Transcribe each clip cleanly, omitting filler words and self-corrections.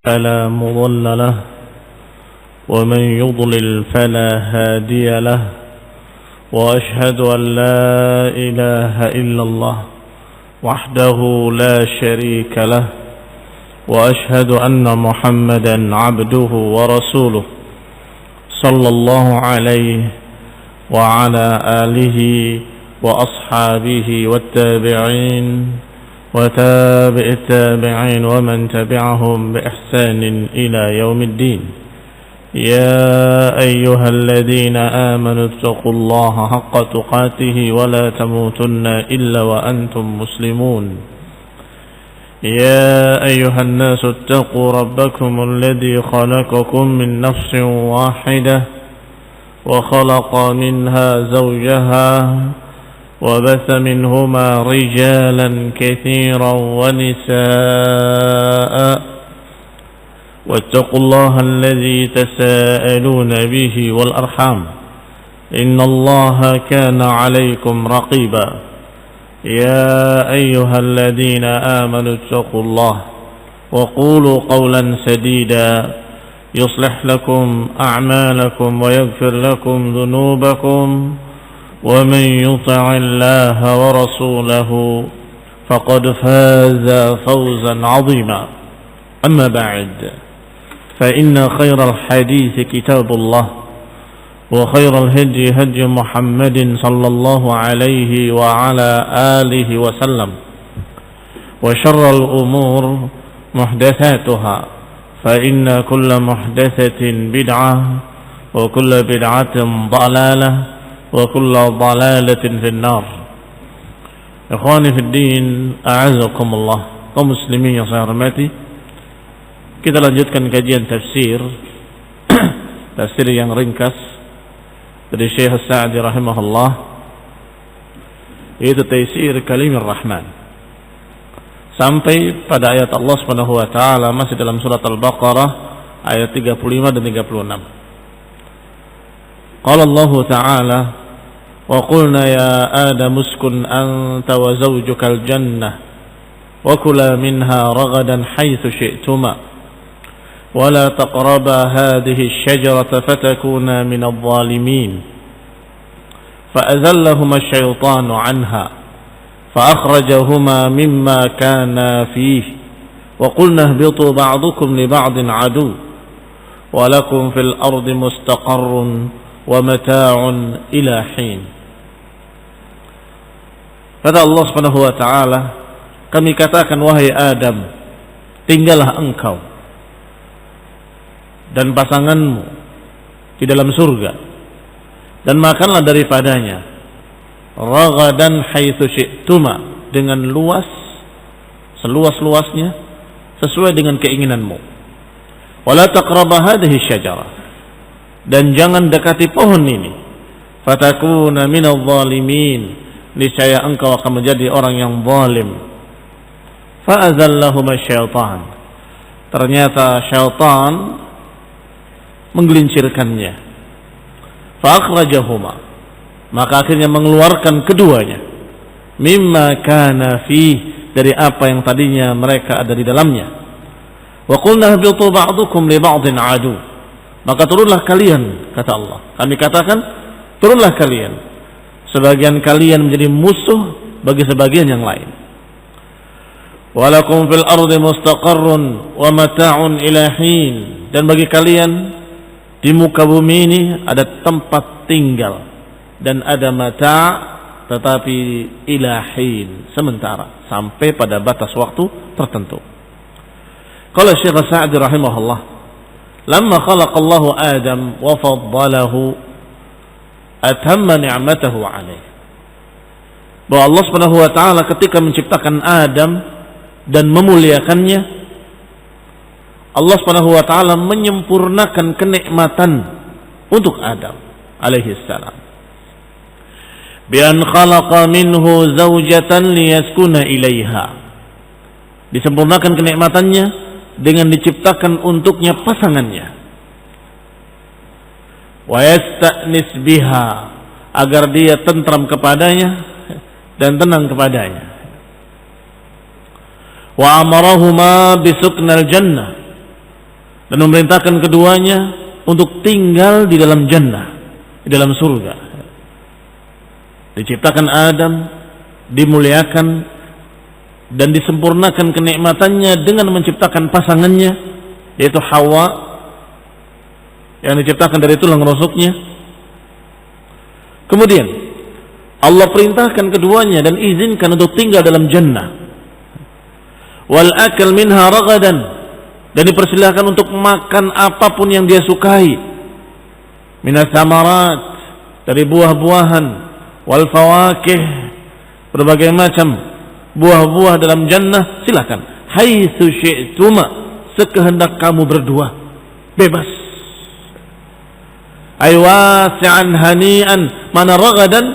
فلا مضل له ومن يضلل فلا هادي له وأشهد أن لا إله إلا الله وحده لا شريك له وأشهد أن محمدا عبده ورسوله صلى الله عليه وعلى آله وأصحابه والتابعين وتابع التابعين ومن تبعهم بإحسان إلى يوم الدين. يا أيها الذين آمنوا اتقوا الله حق تقاته ولا تموتن إلا وأنتم مسلمون. يا أيها الناس اتقوا ربكم الذي خلقكم من نفس واحدة وخلق منها زوجها وبث منهما رجالا كثيرا ونساء واتقوا الله الذي تساءلون به والأرحام إن الله كان عليكم رقيبا. يا أيها الذين آمنوا اتقوا الله وقولوا قولا سديدا يصلح لكم أعمالكم ويغفر لكم ذنوبكم ومن يطع الله ورسوله فقد فاز فوزا عظيما. أما بعد فإن خير الحديث كتاب الله وخير الهدي هدي محمد صلى الله عليه وعلى آله وسلم وشر الأمور محدثاتها فإن كل محدثة بدعة وكل بدعة ضلالة وكل ضلالة في النار. Ikhwani fi din, a'azakumullah. Kaum muslimin yang saya hormati, kita lanjutkan kajian tafsir tafsir yang ringkas dari Syekh As-Sa'di rahimahullah, yaitu Taisir Kalimir Rahman, sampai pada ayat Allah Subhanahu wa taala masih dalam surat Al-Baqarah ayat 35 dan 36. Qala Allah Ta'ala wa qulna ya Adam uskun anta wa zawjukal jannah wa kula minha ragadan haythu syi'tuma wa la taqraba hadhihi asy-syajarata fatakuna minadh dhalimin fa'azallahuma asy-syaitanu 'anha fa'akhrajahuma mimma kana fihi wa qulna ihbitu ba'dukum li ba'din 'adu wa lakum fil ardi mustaqarrun wa mata'un ila hin. Kata Allah Subhanahu wa taala, kami katakan wahai Adam, tinggallah engkau dan pasanganmu di dalam surga dan makanlah daripadanya ragadan haitsu syi'tuma, dengan luas, seluas-luasnya sesuai dengan keinginanmu. Wala taqraba hadhihi syajarah, dan jangan dekati pohon ini. Fatakuna minadh dhalimin, niscaya engkau akan menjadi orang yang zalim. Fa'azallahuma syaitan, ternyata syaitan menggelincirkannya. Fa'akhrajahuma, maka akhirnya mengeluarkan keduanya. Mimma kana fih, dari apa yang tadinya mereka ada di dalamnya. Wa qulna ihbitu ba'dukum li ba'din 'adu, maka turunlah kalian, kata Allah. Kami katakan, turunlah kalian. Sebagian kalian menjadi musuh bagi sebagian yang lain. Walakum fil ardi mustaqarrun wa mata'un ila hin, dan bagi kalian di muka bumi ini ada tempat tinggal dan ada mata', tetapi ila hin, sementara, sampai pada batas waktu tertentu. Qala Syekh Sa'di rahimahullah, lamma khalaqallahu Adam wa faddalahu atamma ni'matahu alaih. Bahwa Allah Subhanahu wa taala ketika menciptakan Adam dan memuliakannya, Allah Subhanahu wa taala menyempurnakan kenikmatan untuk Adam alaihi salam. Bi an khalaqa minhu zawjatan liyaskuna ilaiha. Disempurnakan kenikmatannya dengan diciptakan untuknya pasangannya. Wa yasta'nis biha, agar dia tentram kepadanya dan tenang kepadanya. Wa amarahuma bisuknal jannah, dan memerintahkan keduanya untuk tinggal di dalam jannah, di dalam surga. Diciptakan Adam, dimuliakan dan disempurnakan kenikmatannya dengan menciptakan pasangannya, yaitu Hawa, yang diciptakan dari tulang rusuknya. Kemudian Allah perintahkan keduanya dan izinkan untuk tinggal dalam jannah. Wal akal minha ragadan, dan dipersilahkan untuk makan apapun yang dia sukai. Minas samarat, dari buah-buahan, wal fawakih, berbagai macam buah-buah dalam jannah, silakan. Haitsu syi'tuma, sekehendak kamu berdua, bebas. Ay wasi'an hani'an, mana ragadan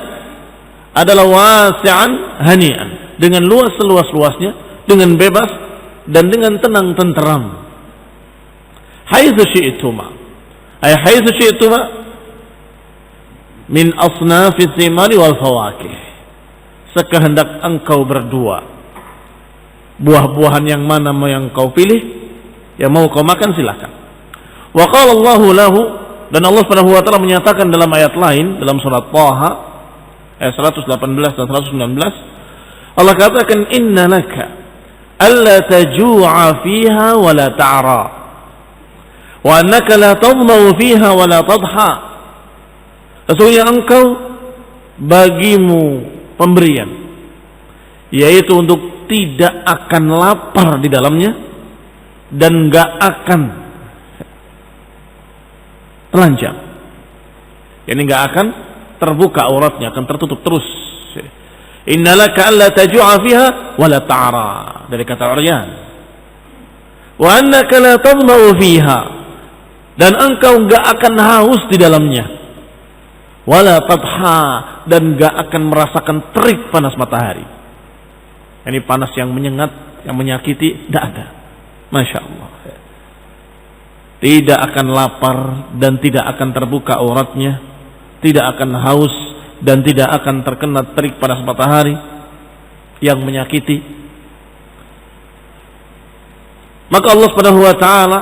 adalah wasi'an hani'an, dengan luas seluas-luasnya, dengan bebas dan dengan tenang tenteram. Haitsu syi'tuma, ay haitsu syi'tuma min asnafis thimari wal fawakih, sekehendak engkau berdua, buah-buahan yang mana mau yang kau pilih, yang mau kau makan silakan. Wa qala Allahu lahu, dan Allah Subhanahu wa taala menyatakan dalam ayat lain dalam surat Thaha ayat 118 dan 119, Allah katakan inna laka alla taju'a fiha wa la ta'ra wa annaka la tadma'u fiha wa la tadha. Sesungguhnya engkau, bagimu pemberian, yaitu untuk tidak akan lapar di dalamnya dan gak akan telanjang, yani gak akan terbuka auratnya, akan tertutup terus. Innalaka alla taju'a fiha wa la ta'ra, dari kata Aryan. Wa annaka la tadma'u fiha, dan engkau gak akan haus di dalamnya. Wa la tadha, dan gak akan merasakan terik panas matahari. Ini panas yang menyengat, yang menyakiti, tidak ada. Masya Allah. Tidak akan lapar dan tidak akan terbuka auratnya, tidak akan haus dan tidak akan terkena terik panas matahari yang menyakiti. Maka Allah Subhanahu wa taala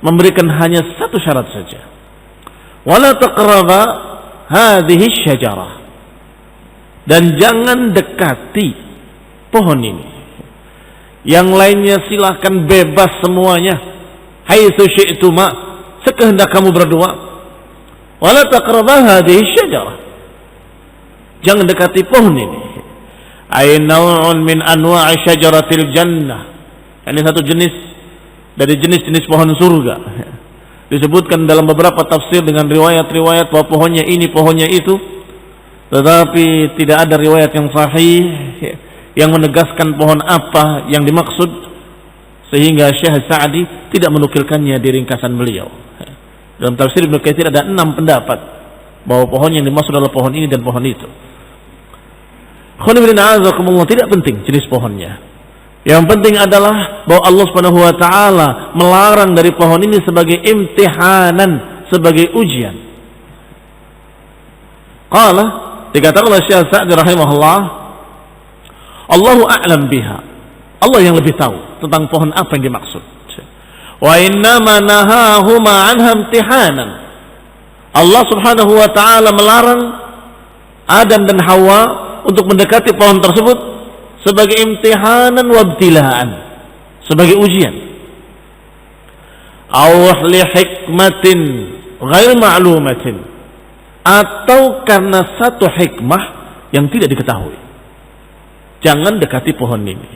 memberikan hanya satu syarat saja. Wala taqraba hadhihi syajarah, dan jangan dekati pohon ini. Yang lainnya silahkan bebas semuanya. Haitsu syi'tuma, sekehendak kamu berdua. Wala taqraba hadhihi syajarah, jangan dekati pohon ini. Ay naw'un min anwa'i syajaratil jannah, ini satu jenis dari jenis-jenis pohon surga. Disebutkan dalam beberapa tafsir dengan riwayat-riwayat bahwa pohonnya ini, pohonnya itu, tetapi tidak ada riwayat yang sahih yang menegaskan pohon apa yang dimaksud, sehingga Syekh Sa'di tidak menukilkannya di ringkasan beliau. Dalam tafsir Ibnu Katsir ada 6 pendapat bahwa pohon yang dimaksud adalah pohon ini dan pohon itu. Tidak penting jenis pohonnya. Yang penting adalah bahwa Allah Subhanahu wa taala melarang dari pohon ini sebagai imtihanan, sebagai ujian. Qala, dikatakan oleh Syekh Sa'di rahimahullah, Allahu a'lam biha, Allah yang lebih tahu tentang pohon apa yang dimaksud. Wa innama nahahuma anha imtihanan, Allah Subhanahu wa taala melarang Adam dan Hawa untuk mendekati pohon tersebut sebagai imtihanan wa ibtilaan, sebagai ujian. Aw li hikmatin ghair ma'lumatin, atau karena satu hikmah yang tidak diketahui. Jangan dekati pohon ini.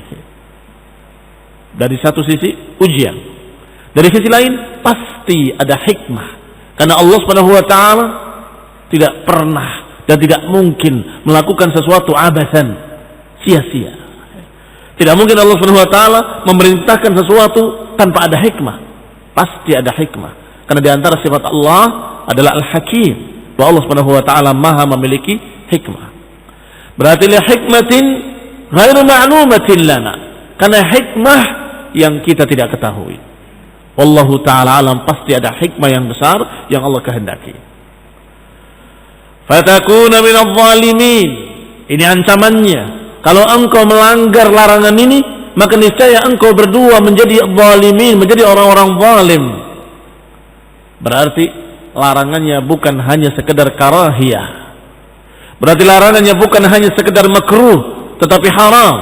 Dari satu sisi ujian, dari sisi lain pasti ada hikmah, karena Allah Subhanahu wa taala tidak pernah dan tidak mungkin melakukan sesuatu abasan, sia-sia. Tidak mungkin Allah Subhanahu wa taala memerintahkan sesuatu tanpa ada hikmah. Pasti ada hikmah, karena di antara sifat Allah adalah Al-Hakim, bahwa Allah Subhanahu wa taala Maha memiliki hikmah. Berarti li hikmatin ghairu ma'lumatin lana, karena hikmah yang kita tidak ketahui. Wallahu ta'ala alam, pasti ada hikmah yang besar yang Allah kehendaki. Fatakuna minadh dhalimin, ini ancamannya. Kalau engkau melanggar larangan ini, maka niscaya engkau berdua menjadi zalimin, menjadi orang-orang zalim. Berarti larangannya bukan hanya sekedar karahiyah. Berarti larangannya bukan hanya sekedar makruh, tetapi haram.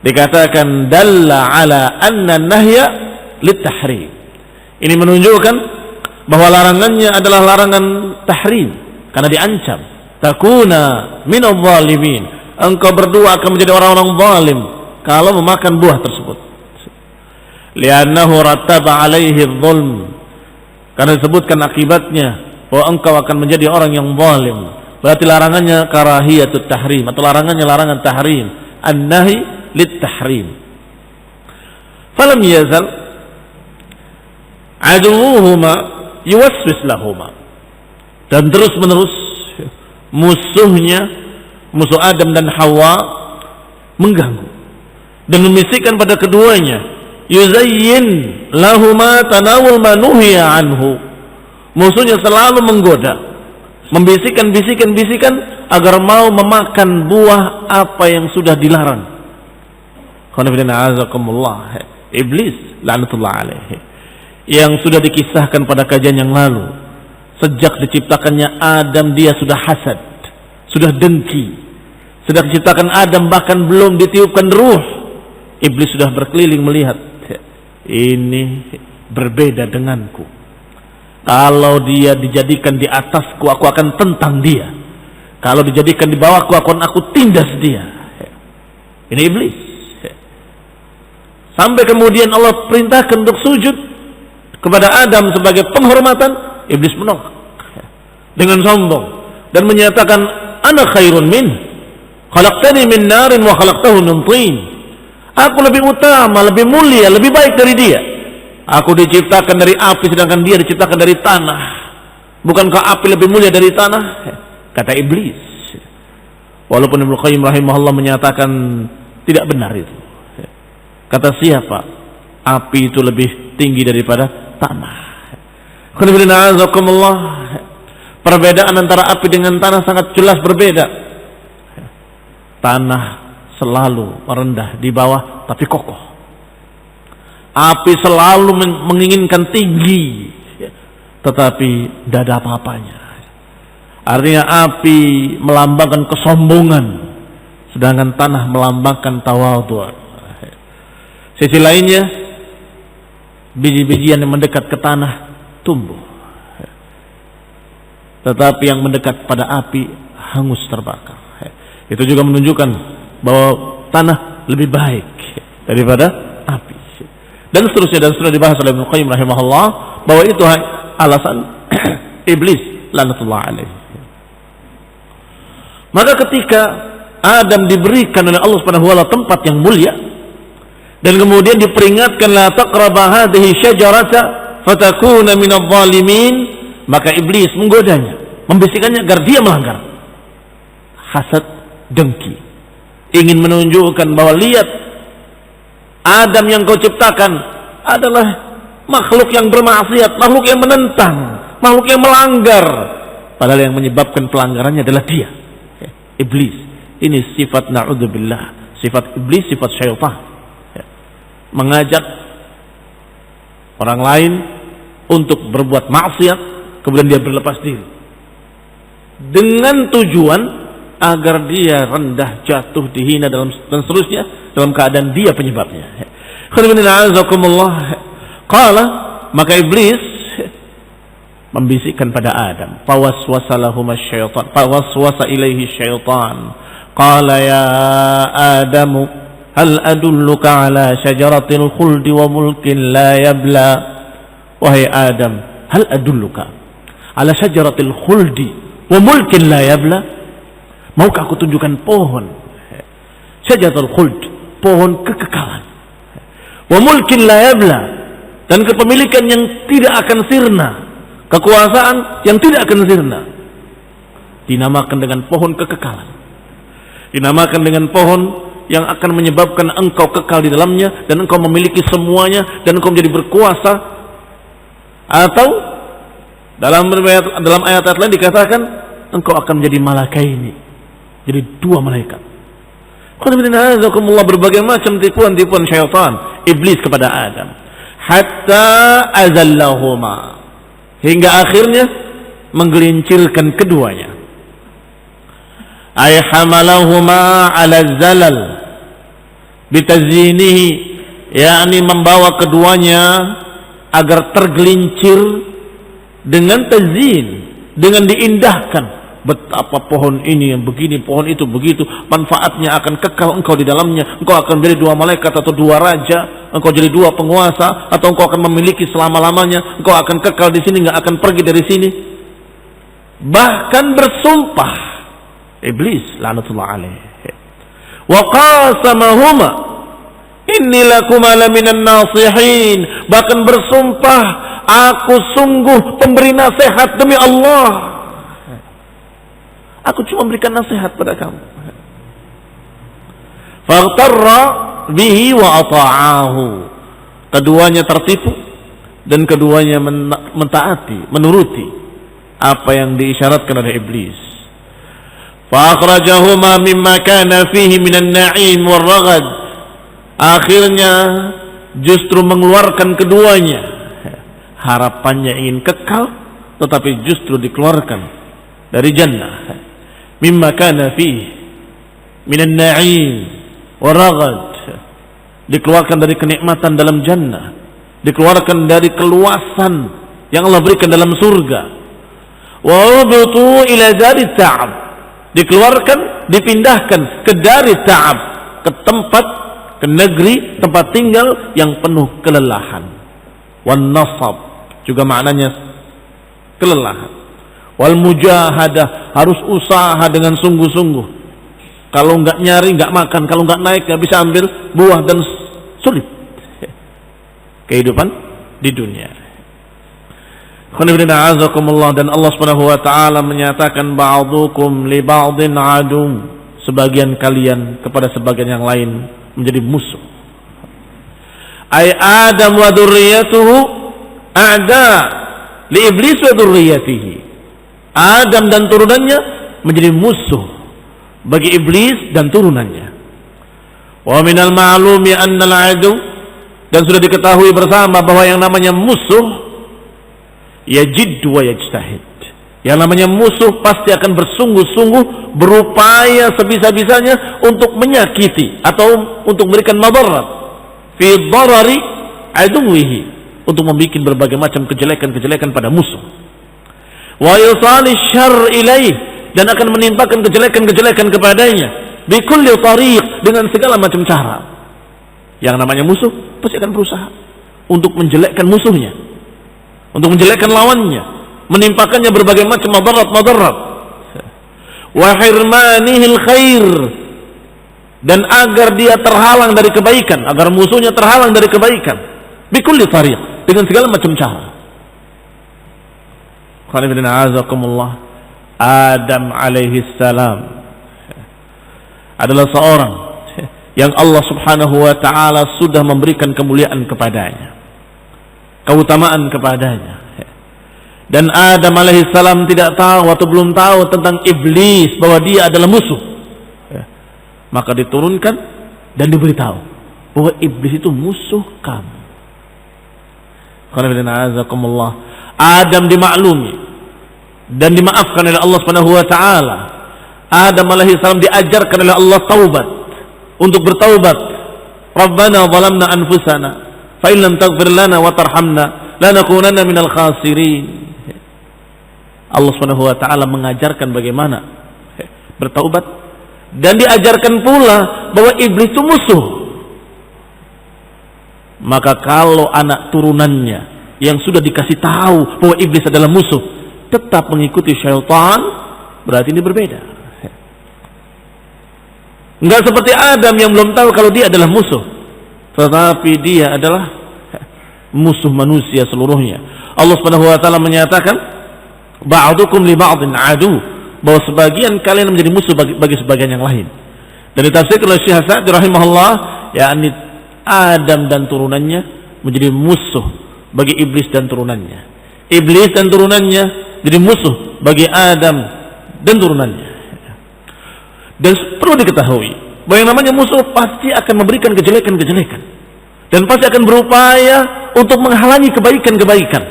Dikatakan dalla ala anna nahya litahrim. Ini menunjukkan bahwa larangannya adalah larangan tahrim, karena diancam takuna minadh dhalimin, engkau berdua akan menjadi orang-orang zalim kalau memakan buah tersebut. Li'annahu rattaba alaihi dhulm, karena disebutkan akibatnya bahwa engkau akan menjadi orang yang zalim. Berarti larangannya karahiyatut tahrim, atau larangannya larangan tahrim, an-nahi lit-tahrim. Falam yazal aduwuhuma yuwaswis lahuma, dan terus menerus musuhnya, musuh Adam dan Hawa, mengganggu dan membisikkan pada keduanya, yuzayyin lahuma tanawul ma nuhiya anhu. Musuhnya selalu menggoda, membisikkan agar mau memakan buah apa yang sudah dilarang. Iblis laknatullah alaihi, yang sudah dikisahkan pada kajian yang lalu, sejak diciptakannya Adam dia sudah hasad, sudah dengki. Sejak diciptakan Adam bahkan belum ditiupkan ruh, iblis sudah berkeliling melihat, ini berbeda denganku. Kalau dia dijadikan di atasku, aku akan tentang dia. Kalau dijadikan di bawahku, aku tindas dia. Ini iblis. Sampai kemudian Allah perintahkan untuk sujud kepada Adam sebagai penghormatan, iblis menolak dengan sombong dan menyatakan, ana khairun min, khalaqtani min narin wa khalaqtahu min tin. Aku lebih utama, lebih mulia, lebih baik dari dia. Aku diciptakan dari api sedangkan dia diciptakan dari tanah. Bukankah api lebih mulia dari tanah? Kata iblis. Walaupun Ibnu Qayyim rahimahullah menyatakan tidak benar itu. Kata siapa? Api itu lebih tinggi daripada tanah. Perbedaan antara api dengan tanah sangat jelas berbeda. Tanah selalu merendah di bawah tapi kokoh. Api selalu menginginkan tinggi, tetapi tidak ada apa-apanya. Artinya api melambangkan kesombongan, sedangkan tanah melambangkan tawadhu. Sisi lainnya, biji-bijian yang mendekat ke tanah tumbuh, tetapi yang mendekat pada api hangus terbakar. Itu juga menunjukkan bahwa tanah lebih baik daripada api. Dan seterusnya dibahas oleh Ibnu Qayyim rahimahullah bahwa itu alasan iblis laknatullah alaihi. Maka ketika Adam diberikan oleh Allah Subhanahu wa taala tempat yang mulia dan kemudian diperingatkan la taqraba hadhihi syajarata fatakuna minadh dhalimin, maka iblis menggodanya, membisikkannya agar dia melanggar. Hasad, dengki, ingin menunjukkan bahwa lihat, Adam yang kau ciptakan adalah makhluk yang bermaksiat, makhluk yang menentang, makhluk yang melanggar. Padahal yang menyebabkan pelanggarannya adalah dia, iblis. Ini sifat na'udzubillah, sifat iblis, sifat syaitan. Mengajak orang lain untuk berbuat maksiat, kemudian dia berlepas diri dengan tujuan agar dia rendah, jatuh, dihina dan seterusnya, dalam keadaan dia penyebabnya. Qala, maka iblis membisikkan pada Adam, fawaswasa lahuma syaitan, fawaswasa ilaihi syaitan, qala ya Adamu hal adulluka ala syajaratil khuldi wa mulkin la yabla. Wahai Adam, hal adulluka ala syajaratil khuldi wa mulkin la yabla. Maukah aku tunjukkan pohon syajaratul khuld, pohon kekekalan, wa mulkin la yabla, dan kepemilikan yang tidak akan sirna, kekuasaan yang tidak akan sirna. Dinamakan dengan pohon kekekalan, dinamakan dengan pohon yang akan menyebabkan engkau kekal di dalamnya dan engkau memiliki semuanya dan engkau menjadi berkuasa. Atau dalam ayat-ayat lain dikatakan engkau akan menjadi malakaini, jadi dua malaikat. Berbagai macam tipuan-tipuan syaitan iblis kepada Adam. hatta azallahuma, hingga akhirnya menggelincirkan keduanya. Ay hamalahuma ala zalal bitazinihi, yakni membawa keduanya agar tergelincir dengan tazin, dengan diindahkan. Betapa pohon ini yang begini, pohon itu begitu, manfaatnya akan kekal engkau di dalamnya. Engkau akan menjadi 2 malaikat atau 2 raja, engkau jadi 2 penguasa, atau engkau akan memiliki selama-lamanya. Engkau akan kekal di sini, enggak akan pergi dari sini. Bahkan bersumpah iblis laknatullah alaih, wa qasamahuma inni lakuma laminan nasihin, bahkan bersumpah, aku sungguh pemberi nasihat demi Allah, aku cuma memberikan nasihat pada kamu. Faghtarra bihi wa ata'ahu, keduanya tertipu dan keduanya mentaati, menuruti apa yang diisyaratkan oleh iblis. Fa akhrajahuma mimma kana fihi minan na'im war raghad, akhirnya justru mengeluarkan keduanya, harapannya ingin kekal tetapi justru dikeluarkan dari jannah. Mimma kana fihi minan na'im war raghad, dikeluarkan dari kenikmatan dalam jannah, dikeluarkan dari keluasan yang Allah berikan dalam surga. Wa ubutu ila dari ta'ab, dikeluarkan, dipindahkan ke dari ta'ab, ke tempat, ke negeri, tempat tinggal yang penuh kelelahan. Wan nasab juga maknanya kelelahan. Wal mujahadah, harus usaha dengan sungguh-sungguh. Kalau enggak nyari enggak makan, kalau enggak naik enggak bisa ambil buah, dan sulit kehidupan di dunia. Dan Allah Subhanahu wa taala menyatakan ba'dukum li ba'din adu, sebagian kalian kepada sebagian yang lain menjadi musuh. Ay Adam wa dzurriyyatuhu a'da li iblis wa dzurriyyatihi, Adam dan turunannya menjadi musuh bagi iblis dan turunannya. Wa minal ma'lumi annal adu, dan sudah diketahui bersama bahwa yang namanya musuh yajid wa yajtahid, yang namanya musuh pasti akan bersungguh-sungguh, berupaya sebisa-bisanya untuk menyakiti atau untuk memberikan madarat fi darari aduwihi, untuk membuat berbagai macam kejelekan-kejelekan pada musuh. Wa yusali syarr ilaih, dan akan menimpakan kejelekan-kejelekan kepadanya bi kulli tariq, dengan segala macam cara. Yang namanya musuh pasti akan berusaha untuk menjelekkan musuhnya, untuk menjelekkan lawannya, menimpakannya berbagai macam madarat. Wa hirmanihil khair, dan agar dia terhalang dari kebaikan, agar musuhnya terhalang dari kebaikan, bikulli tariq, dengan segala macam cara. Adam alaihi salam adalah seorang yang Allah Subhanahu wa taala sudah memberikan kemuliaan kepadanya, keutamaan kepadanya. Dan Adam alaihissalam tidak tahu atau belum tahu tentang iblis, bahwa dia adalah musuh. Maka diturunkan dan diberitahu bahwa iblis itu musuh kamu. Adam dimaklumi dan dimaafkan oleh Allah Subhanahu wa taala. Adam alaihissalam diajarkan oleh Allah taubat, untuk bertaubat. Rabbana zalamna anfusana fa in lam taghfir lana wa tarhamna lanakunanna minal khasirin. Allah Subhanahu wa taala mengajarkan bagaimana bertaubat, dan diajarkan pula bahwa iblis itu musuh. Maka kalau anak turunannya yang sudah dikasih tahu bahwa iblis adalah musuh tetap mengikuti syaitan, berarti ini berbeda. Enggak seperti Adam yang belum tahu kalau dia adalah musuh, tetapi dia adalah musuh manusia seluruhnya. Allah Subhanahu wa taala menyatakan ba'dukum li ba'din adu, bahwa sebagian kalian menjadi musuh bagi sebagian yang lain. Dan ditafsirkan oleh Syekh Sa'di rahimahullah, yakni Adam dan turunannya menjadi musuh bagi iblis dan turunannya. Iblis dan turunannya jadi musuh bagi Adam dan turunannya. Dan perlu diketahui bahwa yang namanya musuh pasti akan memberikan kejelekan-kejelekan, dan pasti akan berupaya untuk menghalangi kebaikan-kebaikan.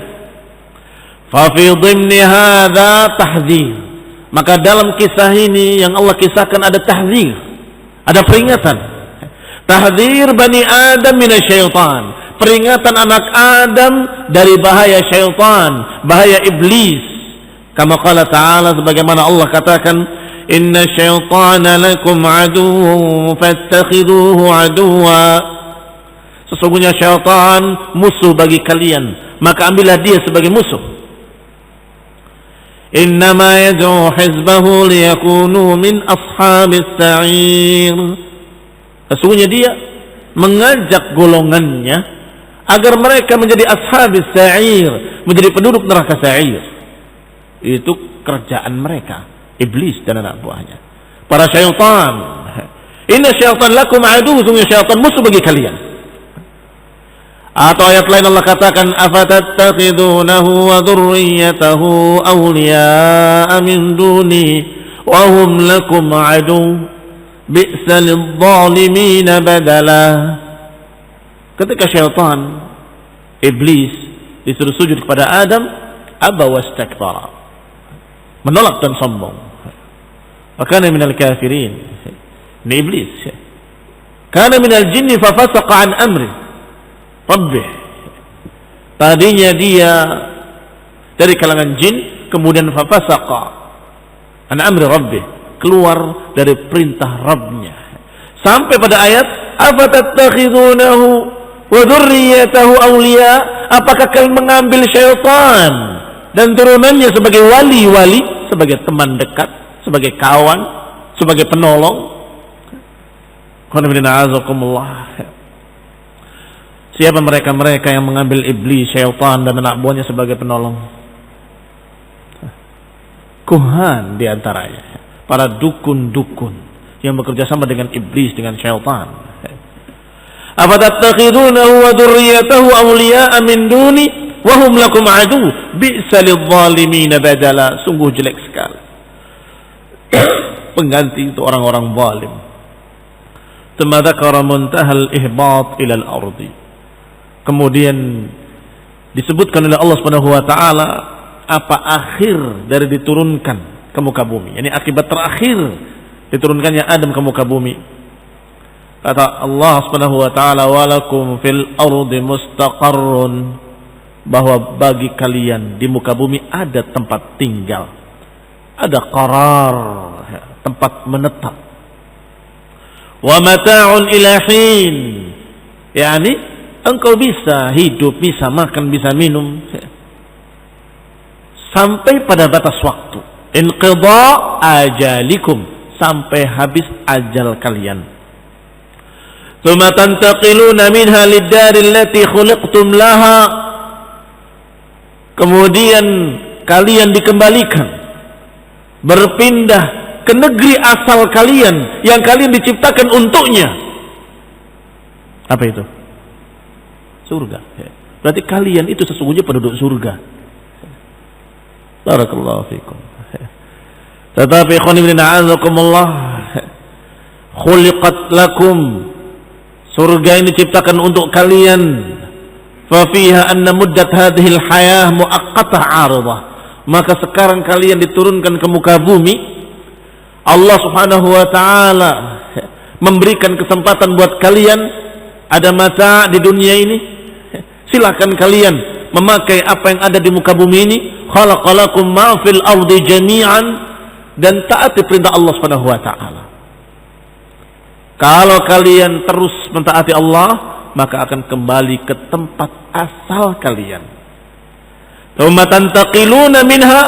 Fa fi dhimni hadza tahdzir. Maka dalam kisah ini yang Allah kisahkan ada tahdzir, ada peringatan. Tahdzir Bani Adam minasyaitan, peringatan anak Adam dari bahaya syaitan, bahaya iblis. Kama qala ta'ala, sebagaimana Allah katakan, inna syaitana lakum aduwwun fattakhiduhu aduwwa. Sesungguhnya syaitan musuh bagi kalian, maka ambillah dia sebagai musuh. Innama yad'u hizbahu liyakunu min ashabis sa'ir. Sesungguhnya dia mengajak golongannya agar mereka menjadi ashabis sa'ir, menjadi penduduk neraka sa'ir. Itu kerjaan mereka, iblis dan anak buahnya, para syaitan. Inna syaitan lakum adu, sungguh syaitan musuh bagi kalian. Atau ayat lain Allah katakan, afatattakhidunahu wa dhurriyyatahu awliya'a min duni wa hum lakum adu bi'sa lidh-dhalimin badala. Ketika syaitan, iblis, disuruh sujud kepada Adam, aba wastakbara, menolak dan sombong. Wa kana minal kafirin. Ini iblis. Kana minal jinni fa fasaqa an amri rabbih. Tadinya dia dari kalangan jin, kemudian fa fasaqa an amri rabbih, keluar dari perintah Rabbnya. Sampai pada ayat afatattakhidunahu wa dzurriyyatahu awliya, apakah kalian mengambil syaitan dan turunannya sebagai wali-wali, sebagai teman dekat, sebagai kawan, sebagai penolong? Siapa mereka-mereka yang mengambil iblis, syaitan dan anak buahnya sebagai penolong? Kuhan diantaranya, para dukun-dukun yang bekerja sama dengan iblis, dengan syaitan. Afatattakhidunahu wa dzurriyyatahu awliya'a min duni wahum lakum adu bi'sa lidh-dhalimin badala. Sungguh jelek sekali pengganti untuk orang-orang zalim. Tsumma dzakara muntahal ihbat ila al-ardi. Kemudian disebutkan oleh Allah Subhanahu wa taala apa akhir dari diturunkan ke muka bumi, yakni akibat terakhir diturunkannya Adam ke muka bumi. Kata Allah Subhanahu wa taala, walakum fil ardi mustaqarrun, bahwa bagi kalian di muka bumi ada tempat tinggal, ada qarar, tempat menetap. Wa mata'un ila hin, yakni engkau bisa hidup, bisa makan, bisa minum sampai pada batas waktu. Inqidha ajalikum, sampai habis ajal kalian. Tsumma tantaqiluna minha lid-dari allati khuliqtum laha. Kemudian kalian dikembalikan, berpindah ke negeri asal kalian yang kalian diciptakan untuknya. Apa itu? Surga. Berarti kalian itu sesungguhnya penduduk surga. Barakallahu fikum. Tetapi ikhwan fillah a'azakumullah, khuliqat lakum, surga ini diciptakan untuk kalian. Fa fiha anna muddat hadhil hayah muaqqatah 'aridah. Maka sekarang kalian diturunkan ke muka bumi, Allah Subhanahu wa taala memberikan kesempatan buat kalian, ada mata di dunia ini, silakan kalian memakai apa yang ada di muka bumi ini. Khalaqalakum ma fil ardi jami'an, dan taati perintah Allah Subhanahu wa taala. Kalau kalian terus mentaati Allah, maka akan kembali ke tempat asal kalian. Tsumma tantaqiluna minha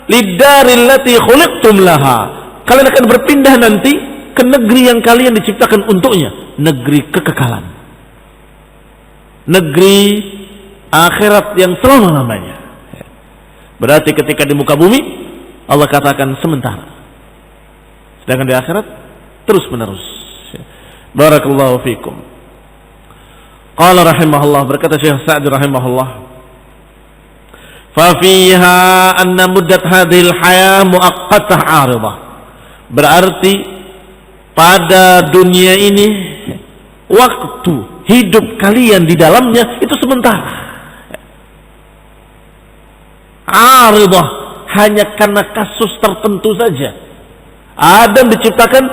lid-dari allati khuliqtum laha. Kalian akan berpindah nanti ke negeri yang kalian diciptakan untuknya, negeri kekekalan, negeri akhirat yang selama-lamanya. Berarti ketika di muka bumi Allah katakan sementara, sedangkan di akhirat terus menerus. Barakallahu fikum. Qala rahimahullah, berkata Syekh Sa'di rahimahullah, fa fiha anna muddat hadhil hayah muaqqatah 'aridah. Berarti pada dunia ini waktu hidup kalian di dalamnya itu sementara. Aridah, hanya karena kasus tertentu saja. Adam diciptakan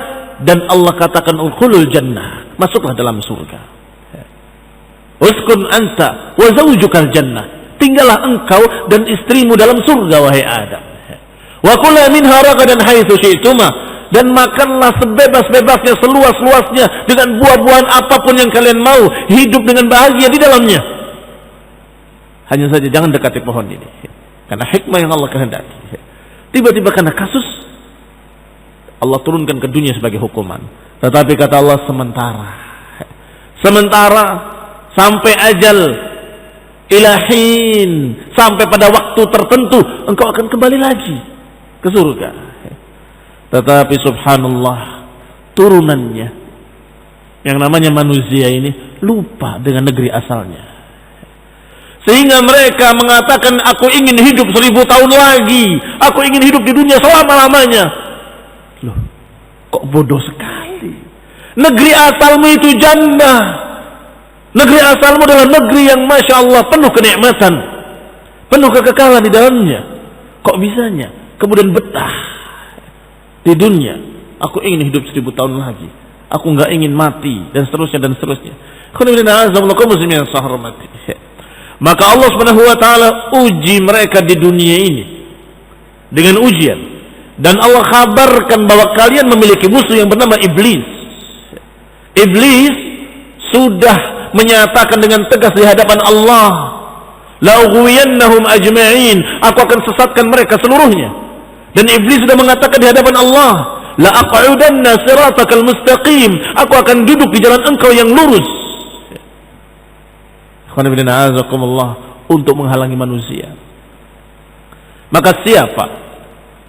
dan Allah katakan udkhulul jannah, masuklah dalam surga. Uskun anta wa zawjukal jannah, tinggallah engkau dan istrimu dalam surga wahai Adam. Wa kula minha ragadan haitsu syi'tuma, dan makanlah sebebas-bebasnya, seluas-luasnya dengan buah-buahan apapun yang kalian mau, hidup dengan bahagia di dalamnya. Hanya saja jangan dekati pohon ini, karena hikmah yang Allah kehendaki. Tiba-tiba karena kasus Allah turunkan ke dunia sebagai hukuman. Tetapi kata Allah sementara sampai ajal ilahin, sampai pada waktu tertentu engkau akan kembali lagi ke surga. Tetapi subhanallah, turunannya yang namanya manusia ini lupa dengan negeri asalnya, sehingga mereka mengatakan aku ingin hidup 1000 tahun lagi, aku ingin hidup di dunia selama-lamanya. Loh, kok bodoh sekali. Negeri asalmu itu jannah, negeri asalmu adalah negeri yang masya Allah penuh kenikmatan, penuh kekekalan di dalamnya. Kok bisanya kemudian betah di dunia? Aku ingin hidup 1000 tahun lagi, aku nggak ingin mati, dan seterusnya dan seterusnya. Maka Allah Subhanahu wa taala uji mereka di dunia ini dengan ujian, dan Allah kabarkan bahwa kalian memiliki musuh yang bernama iblis. Iblis sudah menyatakan dengan tegas di hadapan Allah, la ughwiyannahum ajma'in, aku akan sesatkan mereka seluruhnya. Dan iblis sudah mengatakan di hadapan Allah, la aq'udanna siratakal mustaqim, aku akan duduk di jalan engkau yang lurus. Untuk menghalangi manusia. Maka siapa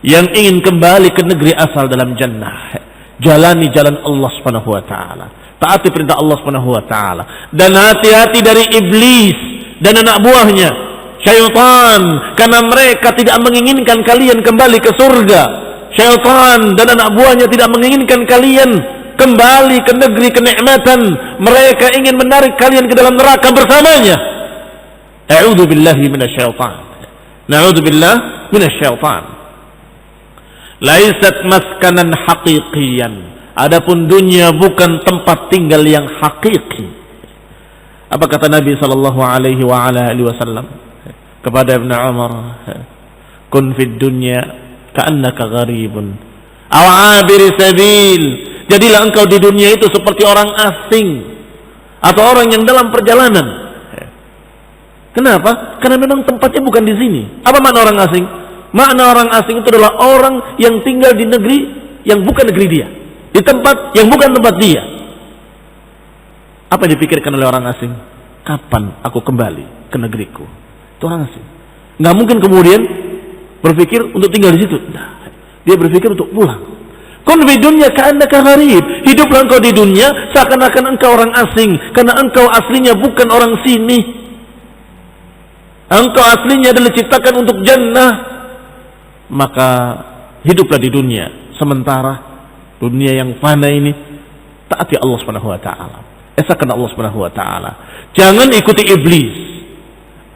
yang ingin kembali ke negeri asal dalam jannah, jalani jalan Allah Subhanahu wa taala, taati perintah Allah Subhanahu wa taala, dan hati-hati dari iblis dan anak buahnya syaitan, karena mereka tidak menginginkan kalian kembali ke surga. Syaitan dan anak buahnya tidak menginginkan kalian kembali ke negeri kenikmatan. Mereka ingin menarik kalian ke dalam neraka bersamanya. A'udzu billahi minasyaitan. Na'udzu billah minasyaitan. Laisat maskanan haqiqiyan. Adapun dunia bukan tempat tinggal yang hakiki. Apa kata Nabi sallallahu alaihi wa ala alihi wasallam kepada Ibnu Umar? Kun fid dunya ka'annaka gharibun aw 'abir sabil. Jadilah engkau di dunia itu seperti orang asing atau orang yang dalam perjalanan. Kenapa? Karena memang tempatnya bukan di sini. Apa makna orang asing? Makna orang asing itu adalah orang yang tinggal di negeri yang bukan negeri dia, di tempat yang bukan tempat dia. Apa dipikirkan oleh orang asing? Kapan aku kembali ke negeriku? Itu orang asing. Nggak mungkin kemudian berpikir untuk tinggal di situ. Nah, dia berpikir untuk pulang. Kun fi dunya ka'annaka gharib. Hiduplah engkau di dunia seakan-akan engkau orang asing, karena engkau aslinya bukan orang sini. Engkau aslinya adalah diciptakan untuk jannah. Maka hiduplah di dunia sementara, dunia yang fana ini. Taati Allah Subhanahu wa taala. Esakan Allah Subhanahu wa taala. Jangan ikuti iblis.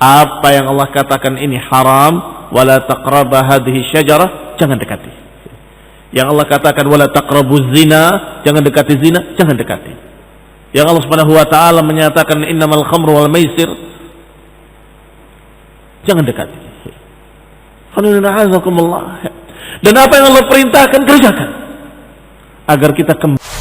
Apa yang Allah katakan ini haram, wala taqraba hadhihi syajarah, jangan dekati. Yang Allah katakan wala taqrabuz zina, jangan dekati zina, jangan dekati. Yang Allah Subhanahu wa taala menyatakan innamal khamru wal maisir, jangan dekati. Dan apa yang Allah perintahkan kerjakan agar kita kembali